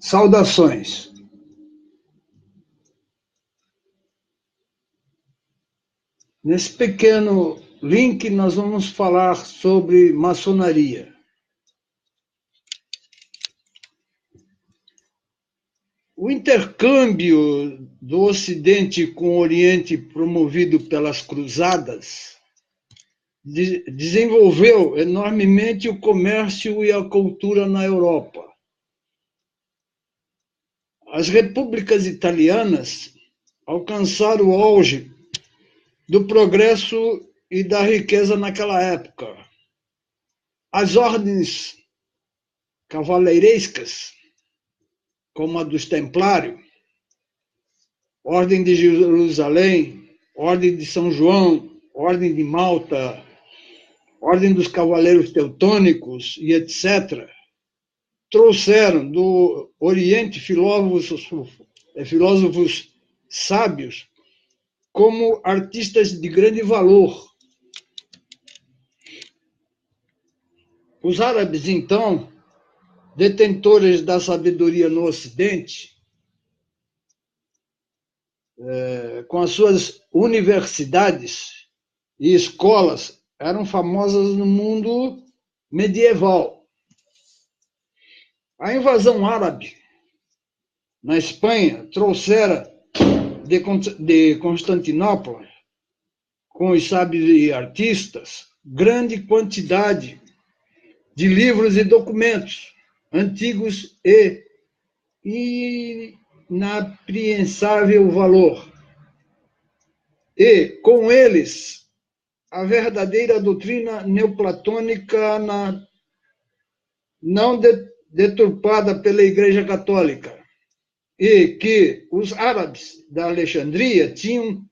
Saudações. Nesse pequeno link, nós vamos falar sobre maçonaria. O intercâmbio do Ocidente com o Oriente promovido pelas cruzadas desenvolveu enormemente o comércio e a cultura na Europa. As repúblicas italianas alcançaram o auge do progresso e da riqueza naquela época. As ordens cavaleirescas, como a dos Templários, Ordem de Jerusalém, Ordem de São João, Ordem de Malta, Ordem dos Cavaleiros Teutônicos e etc., trouxeram do Oriente filósofos sábios como artistas de grande valor. Os árabes, então, detentores da sabedoria no Ocidente, com as suas universidades e escolas, eram famosas no mundo medieval. A invasão árabe na Espanha trouxera de Constantinopla, com os sábios e artistas, grande quantidade de livros e documentos antigos e inapreensável valor. E, com eles, a verdadeira doutrina neoplatônica não deturpada pela Igreja Católica, e que os árabes da Alexandria tinham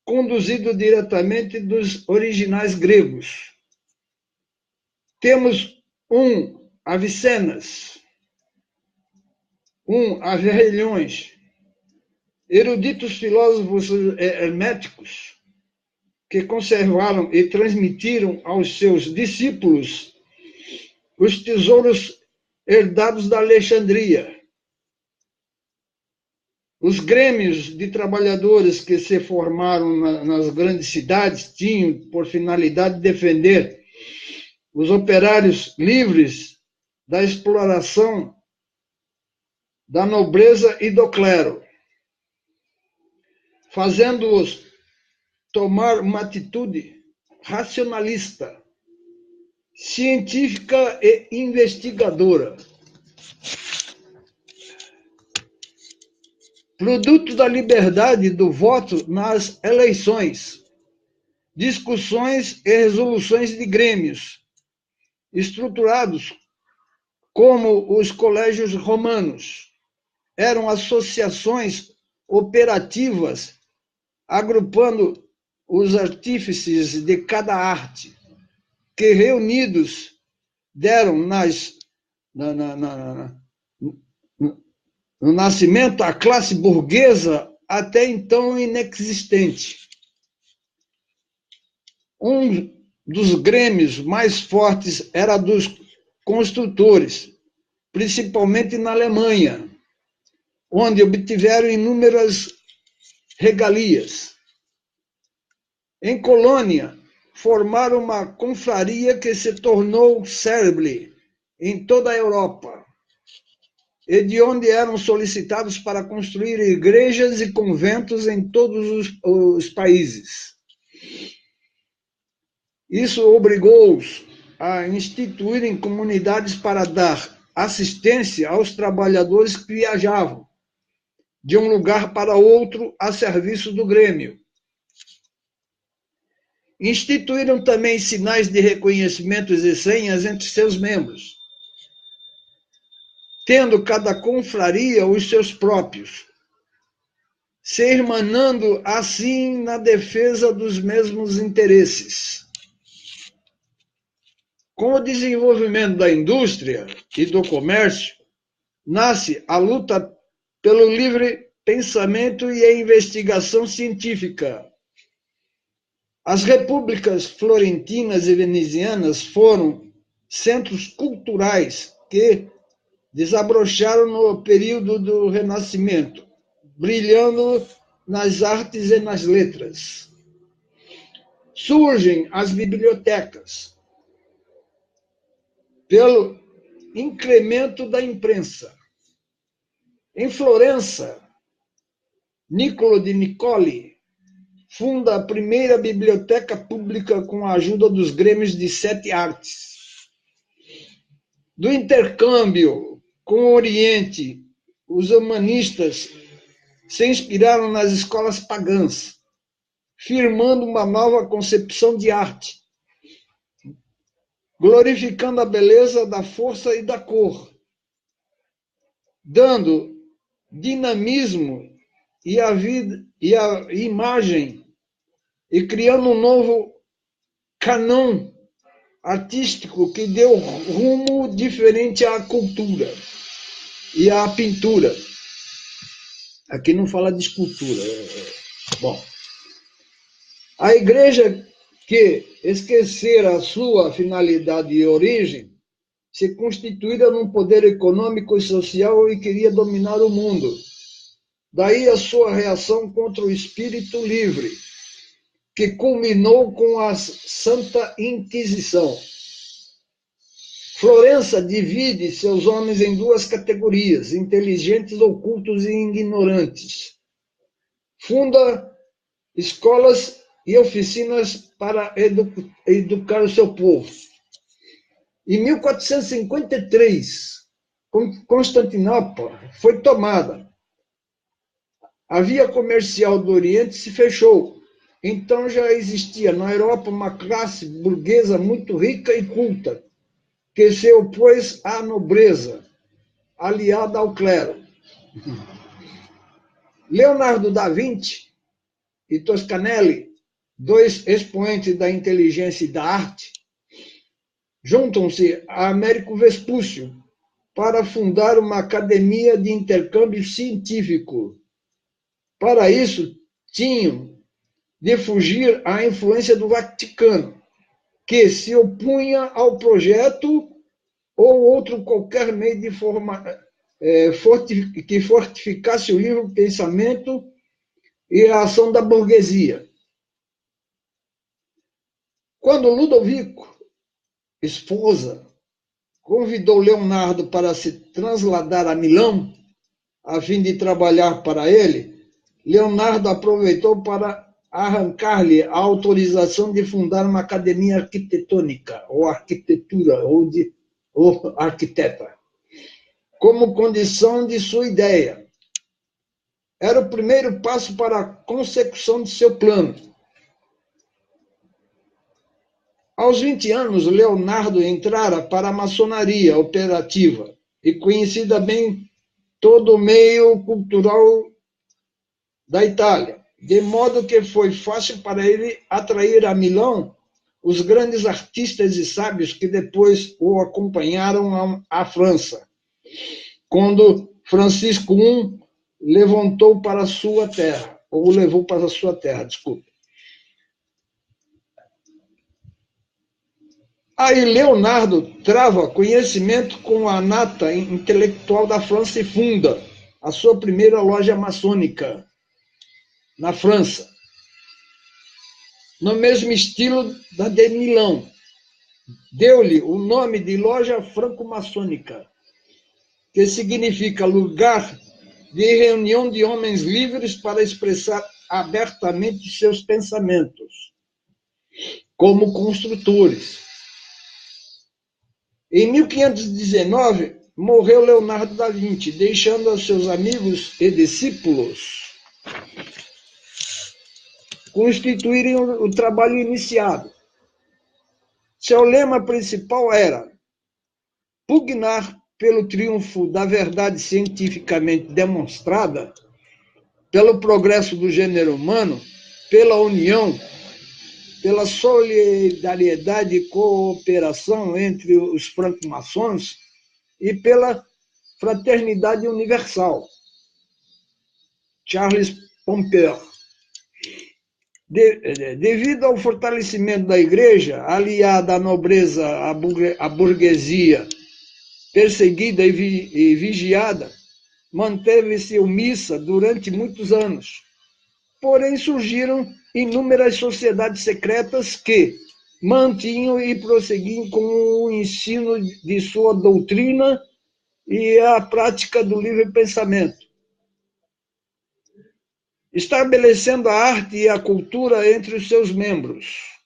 conduzido diretamente dos originais gregos. Temos Avicennas, Averrelhões, eruditos filósofos herméticos que conservaram e transmitiram aos seus discípulos os tesouros herdados da Alexandria. Os grêmios de trabalhadores que se formaram nas grandes cidades tinham por finalidade defender os operários livres da exploração da nobreza e do clero, fazendo-os tomar uma atitude racionalista, científica e investigadora. Produto da liberdade do voto nas eleições, discussões e resoluções de grêmios, estruturados como os colégios romanos. Eram associações operativas, agrupando os artífices de cada arte, que reunidos deram no nascimento à classe burguesa até então inexistente. Um dos grêmios mais fortes era dos construtores, principalmente na Alemanha, onde obtiveram inúmeras regalias. Em Colônia, formaram uma confraria que se tornou célebre em toda a Europa, e de onde eram solicitados para construir igrejas e conventos em todos os países. Isso obrigou-os a instituírem comunidades para dar assistência aos trabalhadores que viajavam de um lugar para outro a serviço do grêmio. Instituíram também sinais de reconhecimentos e senhas entre seus membros, tendo cada confraria os seus próprios, se irmanando assim na defesa dos mesmos interesses. Com o desenvolvimento da indústria e do comércio, nasce a luta pelo livre pensamento e a investigação científica. As repúblicas florentinas e venezianas foram centros culturais que desabrocharam no período do Renascimento, brilhando nas artes e nas letras. Surgem as bibliotecas, pelo incremento da imprensa. Em Florença, Niccolo di Niccoli funda a primeira biblioteca pública com a ajuda dos grêmios de 7 artes. Do intercâmbio com o Oriente, os humanistas se inspiraram nas escolas pagãs, firmando uma nova concepção de arte, glorificando a beleza da força e da cor, dando dinamismo e a vida e a imagem e criando um novo canon artístico que deu rumo diferente à cultura e à pintura. Aqui não fala de escultura. Bom, a igreja que esquecera a sua finalidade e origem se constituíra num poder econômico e social e queria dominar o mundo. Daí a sua reação contra o espírito livre, que culminou com a Santa Inquisição. Florença divide seus homens em 2 categorias, inteligentes, ocultos e ignorantes. Funda escolas e oficinas para educar o seu povo. Em 1453, Constantinopla foi tomada. A via comercial do Oriente se fechou. Então já existia na Europa uma classe burguesa muito rica e culta, que se opôs à nobreza, aliada ao clero. Leonardo da Vinci e Toscanelli, 2 expoentes da inteligência e da arte, juntam-se a Américo Vespúcio para fundar uma academia de intercâmbio científico. Para isso, tinham de fugir à influência do Vaticano, que se opunha ao projeto ou outro qualquer meio de que fortificasse o livre pensamento e a ação da burguesia. Quando Ludovico, esposa, convidou Leonardo para se trasladar a Milão, a fim de trabalhar para ele, Leonardo aproveitou para arrancar-lhe a autorização de fundar uma academia arquitetônica, ou arquitetura, ou arquiteta, como condição de sua ideia. Era o primeiro passo para a consecução de seu plano. Aos 20 anos, Leonardo entrara para a maçonaria operativa e conhecida bem todo o meio cultural da Itália, de modo que foi fácil para ele atrair a Milão os grandes artistas e sábios que depois o acompanharam à França, quando Francisco I levou para a sua terra, desculpe. Aí Leonardo trava conhecimento com a nata intelectual da França e funda a sua primeira loja maçônica na França, no mesmo estilo da de Milão. Deu-lhe o nome de Loja Franco-Maçônica, que significa lugar de reunião de homens livres para expressar abertamente seus pensamentos, como construtores. Em 1519, morreu Leonardo da Vinci, deixando aos seus amigos e discípulos constituírem o trabalho iniciado. Seu lema principal era pugnar pelo triunfo da verdade cientificamente demonstrada, pelo progresso do gênero humano, pela união, pela solidariedade e cooperação entre os franco-maçons e pela fraternidade universal. Charles Pompeu. Devido ao fortalecimento da igreja, aliada à nobreza, à burguesia perseguida e vigiada, manteve-se omissa durante muitos anos. Porém, surgiram inúmeras sociedades secretas que mantinham e prosseguiam com o ensino de sua doutrina e a prática do livre pensamento, estabelecendo a arte e a cultura entre os seus membros.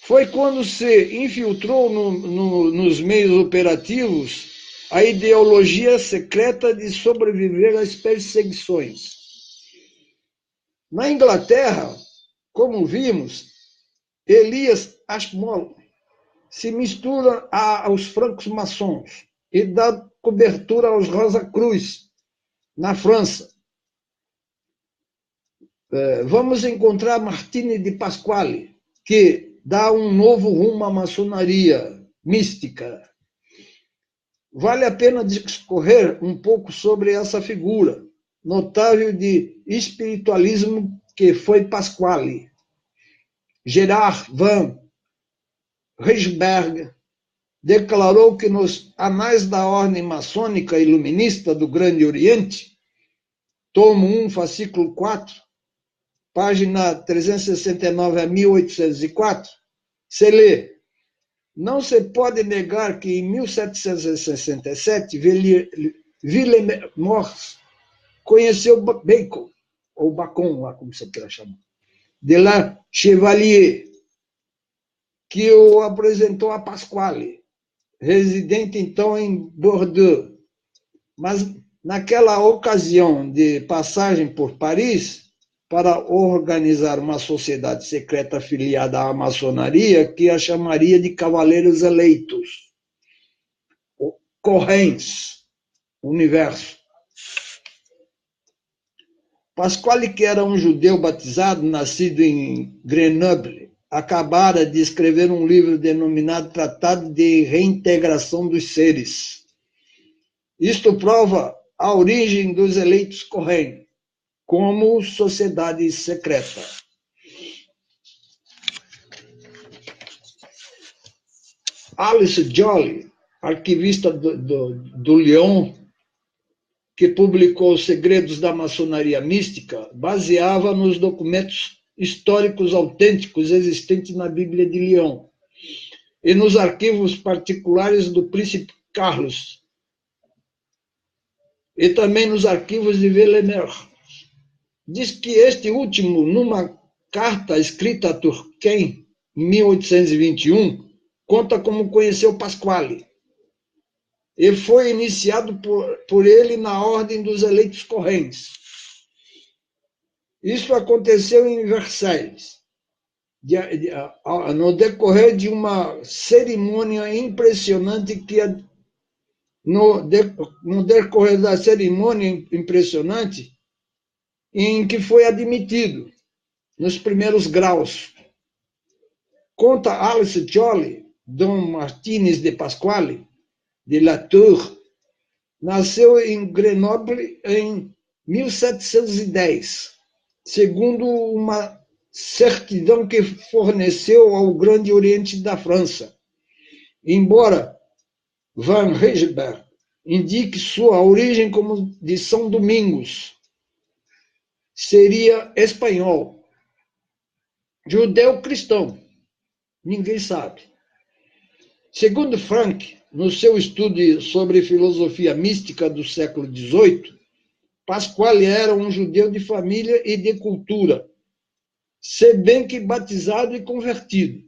Foi quando se infiltrou nos meios operativos a ideologia secreta de sobreviver às perseguições. Na Inglaterra, como vimos, Elias Ashmole se mistura aos francos maçons e dá cobertura aos Rosa Cruz, na França. Vamos encontrar Martini di Pasquale, que dá um novo rumo à maçonaria mística. Vale a pena discorrer um pouco sobre essa figura notável de espiritualismo que foi Pasquale. Gerard van Rysberg declarou que nos Anais da Ordem Maçônica Iluminista do Grande Oriente, tomo 1, fascículo 4, página 369 a 1804, se lê: não se pode negar que em 1767 Willem Morse conheceu Bacon, ou Bacon, lá como você queira chamar, de La Chevalier, que o apresentou a Pasquale, residente então em Bordeaux. Mas naquela ocasião de passagem por Paris, para organizar uma sociedade secreta afiliada à maçonaria, que a chamaria de Cavaleiros Eleitos, Correns, Universo. Pasquale, que era um judeu batizado, nascido em Grenoble, acabara de escrever um livro denominado Tratado de Reintegração dos Seres. Isto prova a origem dos eleitos Correns como sociedade secreta. Alice Joly, arquivista do Lyon, que publicou Os Segredos da Maçonaria Mística, baseava nos documentos históricos autênticos existentes na Bíblia de Lyon e nos arquivos particulares do príncipe Carlos e também nos arquivos de Villemer. Diz que este último, numa carta escrita a Turquem, em 1821, conta como conheceu Pasquale e foi iniciado por ele na Ordem dos Eleitos Correns. Isso aconteceu em Versailles, no decorrer de uma cerimônia impressionante que no decorrer da cerimônia impressionante em que foi admitido nos primeiros graus. Conta Alice Joly, Dom Martínez de Pasquale, de La Tour, nasceu em Grenoble em 1710, segundo uma certidão que forneceu ao Grande Oriente da França. Embora Van Rysberg indique sua origem como de São Domingos, seria espanhol, judeu-cristão, ninguém sabe. Segundo Frank, no seu estudo sobre filosofia mística do século XVIII, Pasquale era um judeu de família e de cultura, se bem que batizado e convertido.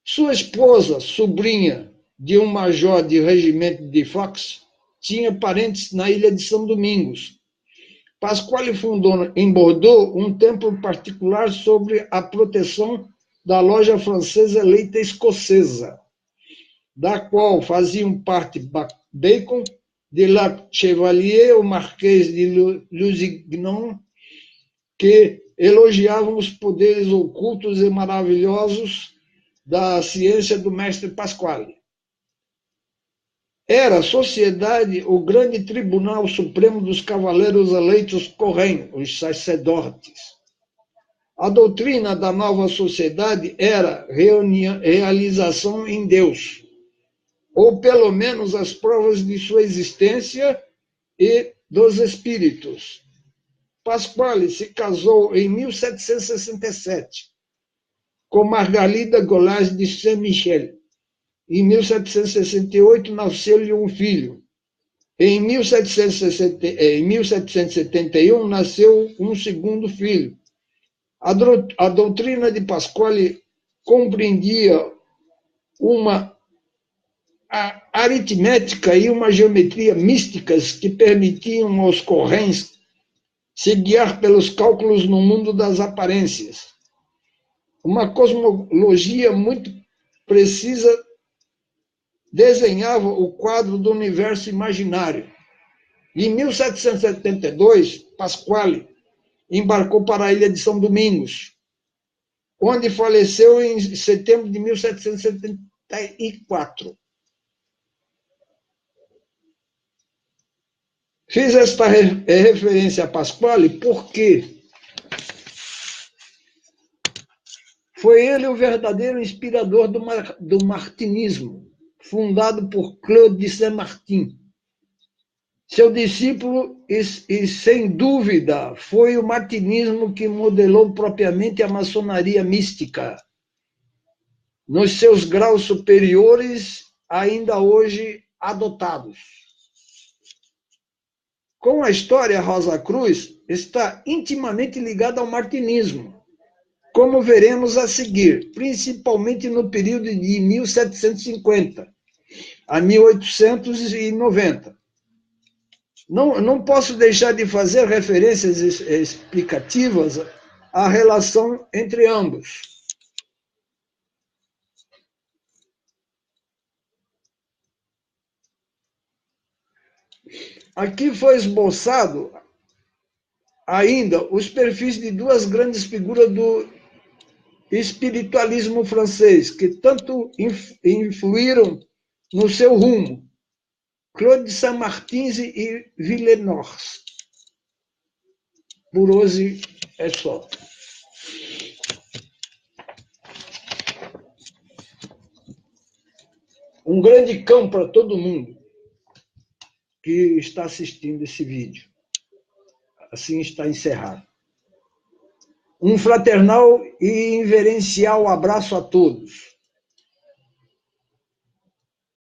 Sua esposa, sobrinha de um major de regimento de Fox, tinha parentes na ilha de São Domingos. Pasquale fundou em Bordeaux um templo particular sobre a proteção da loja francesa eleita escocesa, da qual faziam parte Bacon, de La Chevalier, o Marquês de Lusignan, que elogiavam os poderes ocultos e maravilhosos da ciência do mestre Pasquale. Era a sociedade o grande tribunal supremo dos cavaleiros eleitos Correns, os sacerdotes. A doutrina da nova sociedade era realização em Deus, ou pelo menos as provas de sua existência e dos espíritos. Pasquale se casou em 1767 com Margarida Golaz de Saint-Michel. Em 1768 nasceu-lhe um filho. Em 1771 nasceu um segundo filho. A doutrina de Pasquale compreendia uma aritmética e uma geometria místicas que permitiam aos correntes se guiar pelos cálculos no mundo das aparências. Uma cosmologia muito precisa desenhava o quadro do universo imaginário. Em 1772, Pasquale embarcou para a ilha de São Domingos, onde faleceu em setembro de 1774. Fiz esta referência a Pasquale porque foi ele o verdadeiro inspirador do martinismo, fundado por Claude de Saint-Martin. Seu discípulo, e sem dúvida, foi o martinismo que modelou propriamente a maçonaria mística, nos seus graus superiores, ainda hoje adotados. Com a história, Rosa Cruz está intimamente ligada ao martinismo, como veremos a seguir, principalmente no período de 1750 a 1890. Não posso deixar de fazer referências explicativas à relação entre ambos. Aqui foi esboçado ainda os perfis de duas grandes figuras do espiritualismo francês, que tanto influíram no seu rumo, Claude de Saint-Martin e Villeneuve. Por hoje é só. Um grande cão para todo mundo que está assistindo esse vídeo. Assim está encerrado. Um fraternal e inverencial abraço a todos.